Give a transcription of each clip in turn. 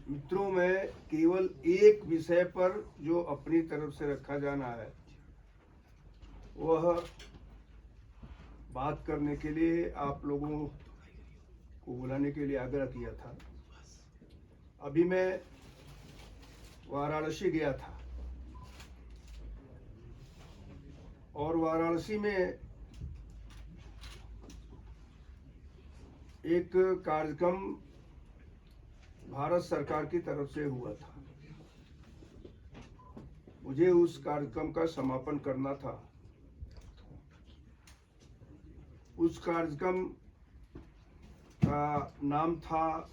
मित्रों में केवल एक विषय पर जो अपनी तरफ से रखा जाना है वह बात करने के लिए आप लोगों को बुलाने के लिए आग्रह किया था। अभी मैं वाराणसी गया था और वाराणसी में एक कार्यक्रम भारत सरकार की तरफ से हुआ था। मुझे उस कार्यक्रम का समापन करना था। उस कार्यक्रम का नाम था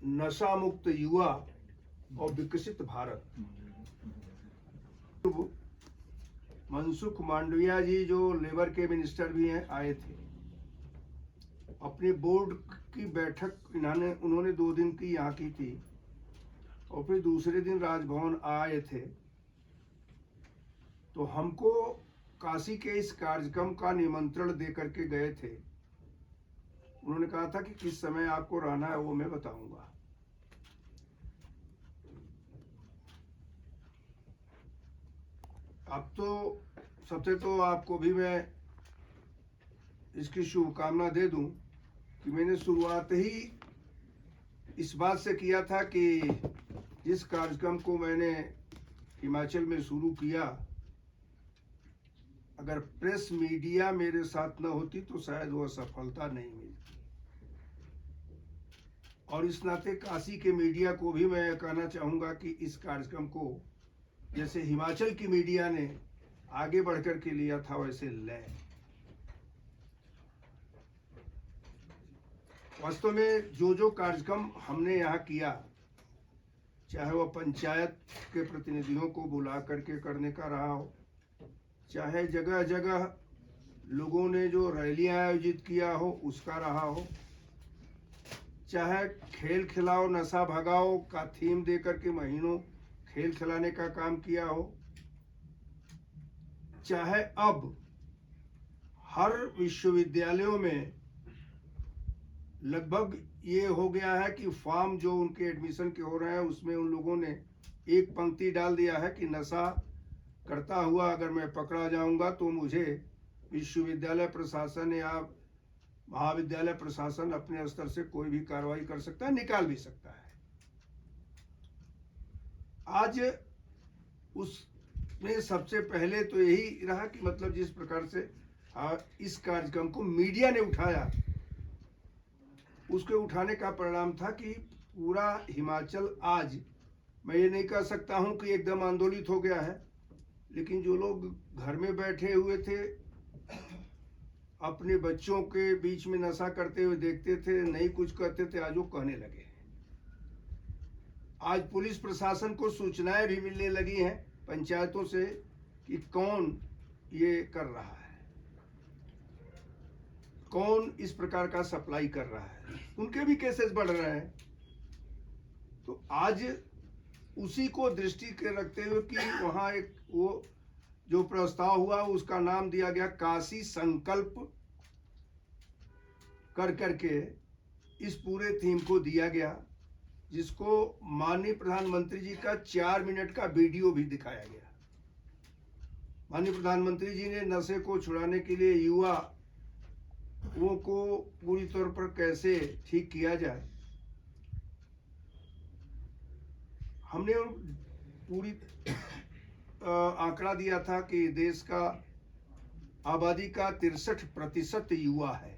नशा मुक्त युवा और विकसित भारत। मनसुख मांडविया जी जो लेबर के मिनिस्टर भी हैं आए थे। अपने बोर्ड की बैठक उन्होंने 2 दिन की यहाँ की थी और फिर दूसरे दिन राजभवन आए थे। तो हमको काशी के इस कार्यक्रम का निमंत्रण दे करके गए थे। उन्होंने कहा था कि किस समय आपको रहना है वो मैं बताऊंगा। अब तो सबसे तो आपको भी मैं इसकी शुभकामना दे दूं कि मैंने शुरुआत ही इस बात से किया था कि जिस कार्यक्रम को मैंने हिमाचल में शुरू किया, अगर प्रेस मीडिया मेरे साथ न होती तो शायद वह सफलता नहीं मिलती। और इस नाते काशी के मीडिया को भी मैं कहना चाहूँगा कि इस कार्यक्रम को जैसे हिमाचल की मीडिया ने आगे बढ़कर के लिया था वैसे लें। वास्तव में जो कार्यक्रम हमने यहाँ किया, चाहे वह पंचायत के प्रतिनिधियों को बुला करके करने का रहा हो, चाहे जगह जगह लोगों ने जो रैलियां आयोजित किया हो उसका रहा हो, चाहे खेल खिलाओ नशा भगाओ का थीम दे करके महीनों खेल खिलाने का काम किया हो, चाहे अब हर विश्वविद्यालयों में लगभग ये हो गया है कि फॉर्म जो उनके एडमिशन के हो रहे हैं उसमें उन लोगों ने एक पंक्ति डाल दिया है कि नशा करता हुआ अगर मैं पकड़ा जाऊंगा तो मुझे विश्वविद्यालय प्रशासन या महाविद्यालय प्रशासन अपने स्तर से कोई भी कार्रवाई कर सकता है, निकाल भी सकता है। आज उसमें सबसे पहले तो यही रहा कि मतलब जिस प्रकार से इस कार्यक्रम को मीडिया ने उठाया, उसके उठाने का परिणाम था कि पूरा हिमाचल आज मैं ये नहीं कह सकता हूं कि एकदम आंदोलित हो गया है, लेकिन जो लोग घर में बैठे हुए थे, अपने बच्चों के बीच में नशा करते हुए देखते थे, नहीं कुछ कहते थे, आज वो कहने लगे। आज पुलिस प्रशासन को सूचनाएं भी मिलने लगी हैं पंचायतों से कि कौन ये कर रहा है, कौन इस प्रकार का सप्लाई कर रहा है, उनके भी केसेस बढ़ रहे हैं। तो आज उसी को दृष्टि के रखते हुए कि वहां एक वो जो प्रस्ताव हुआ उसका नाम दिया गया काशी संकल्प कर करके इस पूरे थीम को दिया गया, जिसको माननीय प्रधानमंत्री जी का 4 मिनट का वीडियो भी दिखाया गया। माननीय प्रधानमंत्री जी ने नशे को छुड़ाने के लिए युवा वो को पूरी तौर पर कैसे ठीक किया जाए, हमने पूरी आंकड़ा दिया था कि देश का आबादी का 63% युवा है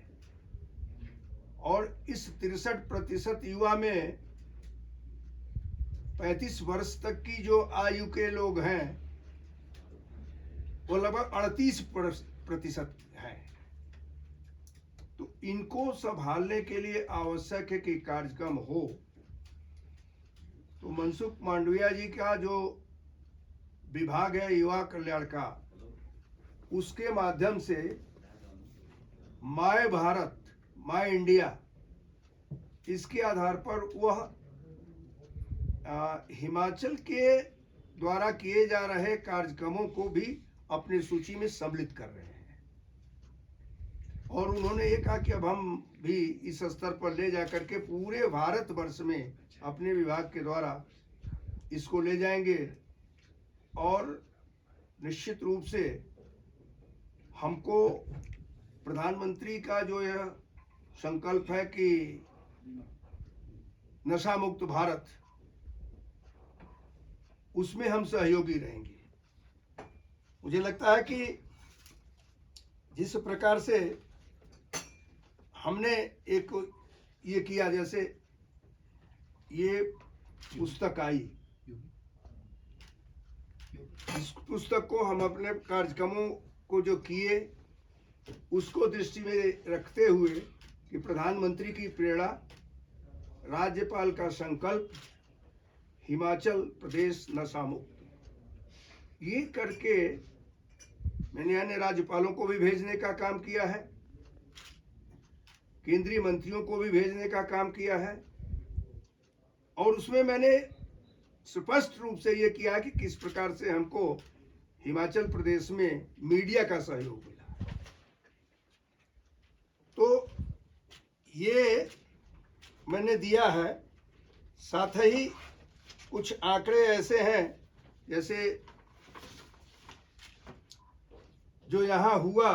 और इस 63% युवा में 35 वर्ष तक की जो आयु के लोग हैं वो लगभग 38% है। तो इनको संभालने के लिए आवश्यक है कि कार्यक्रम हो। तो मनसुख मांडविया जी का जो विभाग है युवा कल्याण का, उसके माध्यम से माय भारत माय इंडिया इसके आधार पर वह हिमाचल के द्वारा किए जा रहे कार्यक्रमों को भी अपनी सूची में सम्मिलित कर रहे हैं और उन्होंने ये कहा कि अब हम भी इस स्तर पर ले जा करके पूरे भारतवर्ष में अपने विभाग के द्वारा इसको ले जाएंगे और निश्चित रूप से हमको प्रधानमंत्री का जो यह संकल्प है कि नशा मुक्त भारत, उसमें हम सहयोगी रहेंगे। मुझे लगता है कि जिस प्रकार से हमने एक ये किया, जैसे ये पुस्तक आई, इस पुस्तक को हम अपने कार्यक्रमों को जो किए उसको दृष्टि में रखते हुए कि प्रधानमंत्री की प्रेरणा, राज्यपाल का संकल्प, हिमाचल प्रदेश नशा मुक्त, ये करके मैंने अन्य राज्यपालों को भी भेजने का काम किया है, केंद्रीय मंत्रियों को भी भेजने का काम किया है, और उसमें मैंने स्पष्ट रूप से ये किया कि किस प्रकार से हमको हिमाचल प्रदेश में मीडिया का सहयोग मिला। तो ये मैंने दिया है। साथ ही कुछ आंकड़े ऐसे हैं, जैसे जो यहाँ हुआ,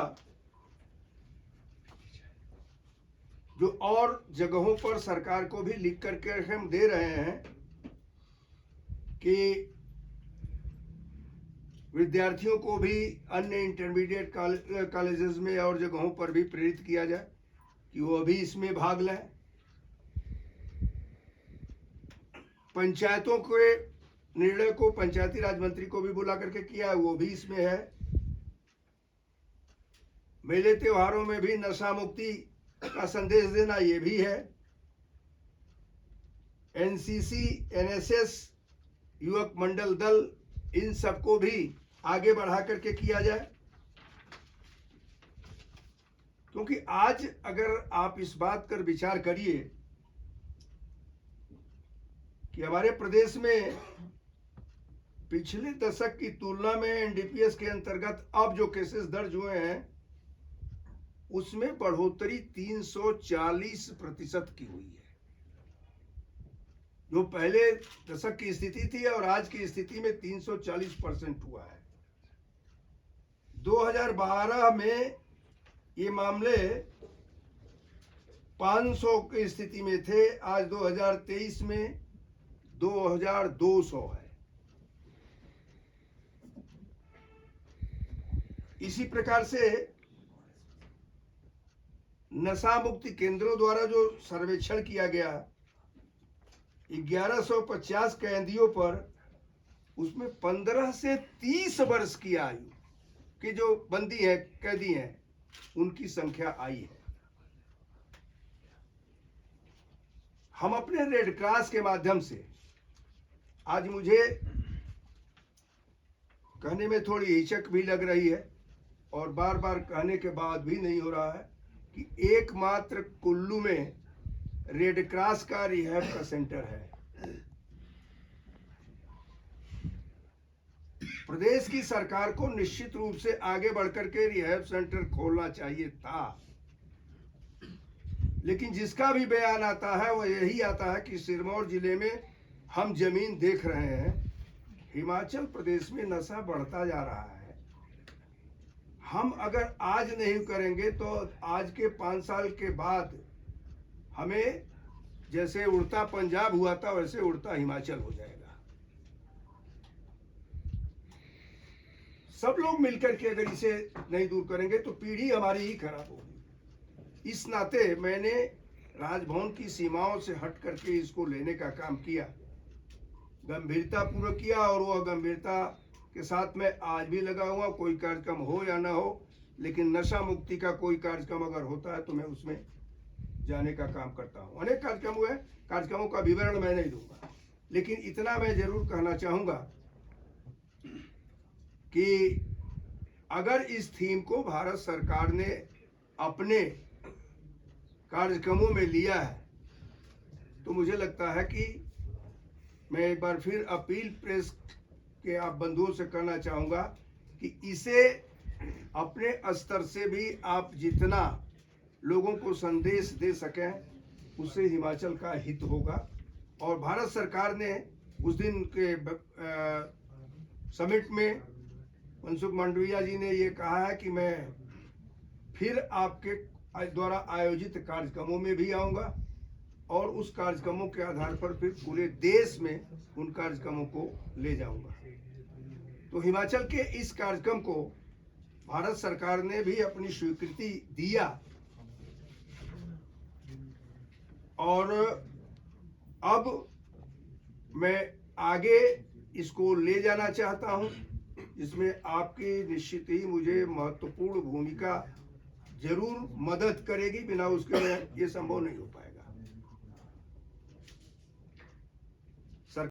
जो और जगहों पर सरकार को भी लिख करके हम दे रहे हैं कि विद्यार्थियों को भी अन्य इंटरमीडिएट कॉलेजेस में और जगहों पर भी प्रेरित किया जाए कि वो अभी इसमें भाग लें। पंचायतों के निर्णय को पंचायती राज मंत्री को भी बुला करके किया है, वो भी इसमें है। मेले त्योहारों में भी नशा मुक्ति का संदेश देना, ये भी है। एनसीसी, एनएसएस, युवक मंडल दल, इन सबको भी आगे बढ़ा करके किया जाए, क्योंकि आज अगर आप इस बात पर विचार करिए कि हमारे प्रदेश में पिछले दशक की तुलना में एनडीपीएस के अंतर्गत अब जो केसेस दर्ज हुए हैं उसमें बढ़ोतरी 340% की हुई है। जो पहले दशक की स्थिति थी और आज की स्थिति में 340% हुआ है। 2012 में ये मामले 500 की स्थिति में थे, आज 2023 में 2200 है। इसी प्रकार से नशा मुक्ति केंद्रों द्वारा जो सर्वेक्षण किया गया 1150 कैदियों पर, उसमें 15 से 30 वर्ष की आयु के जो बंदी है, कैदी हैं, उनकी संख्या आई है। हम अपने रेड क्रॉस के माध्यम से, आज मुझे कहने में थोड़ी हिचक भी लग रही है और बार बार कहने के बाद भी नहीं हो रहा है कि एकमात्र कुल्लू में रेड क्रॉस का रिहैब का सेंटर है। प्रदेश की सरकार को निश्चित रूप से आगे बढ़कर के रिहैब सेंटर खोलना चाहिए था, लेकिन जिसका भी बयान आता है वो यही आता है कि सिरमौर जिले में हम जमीन देख रहे हैं, हिमाचल प्रदेश में नशा बढ़ता जा रहा है। हम अगर आज नहीं करेंगे तो आज के 5 साल के बाद हमें जैसे उड़ता पंजाब हुआ था वैसे उड़ता हिमाचल हो जाएगा। सब लोग मिलकर के अगर इसे नहीं दूर करेंगे तो पीढ़ी हमारी ही खराब होगी। इस नाते मैंने राजभवन की सीमाओं से हट करके इसको लेने का काम किया, गंभीरता पूर्वक किया, और वह गंभीरता के साथ मैं आज भी लगा हुआ। कोई कार्यक्रम हो या ना हो, लेकिन नशा मुक्ति का कोई कार्यक्रम अगर होता है तो मैं उसमें जाने का काम करता हूँ। अनेक कार्यक्रम हुए, कार्यक्रमों का विवरण मैं नहीं दूंगा, लेकिन इतना मैं जरूर कहना चाहूंगा कि अगर इस थीम को भारत सरकार ने अपने कार्यक्रमों में लिया है तो मुझे लगता है कि मैं एक बार फिर अपील प्रेस के आप बंधुओं से करना चाहूंगा कि इसे अपने स्तर से भी आप जितना लोगों को संदेश दे सकें, उससे हिमाचल का हित होगा। और भारत सरकार ने उस दिन के समिट में मनसुख मांडविया जी ने ये कहा है कि मैं फिर आपके द्वारा आयोजित कार्यक्रमों में भी आऊँगा और उस कार्यक्रमों के आधार पर फिर पूरे देश में उन कार्यक्रमों को ले जाऊंगा। तो हिमाचल के इस कार्यक्रम को भारत सरकार ने भी अपनी स्वीकृति दिया और अब मैं आगे इसको ले जाना चाहता हूं, जिसमें आपकी निश्चित ही मुझे महत्वपूर्ण भूमिका जरूर मदद करेगी। बिना उसके ये संभव नहीं हो पाएगा।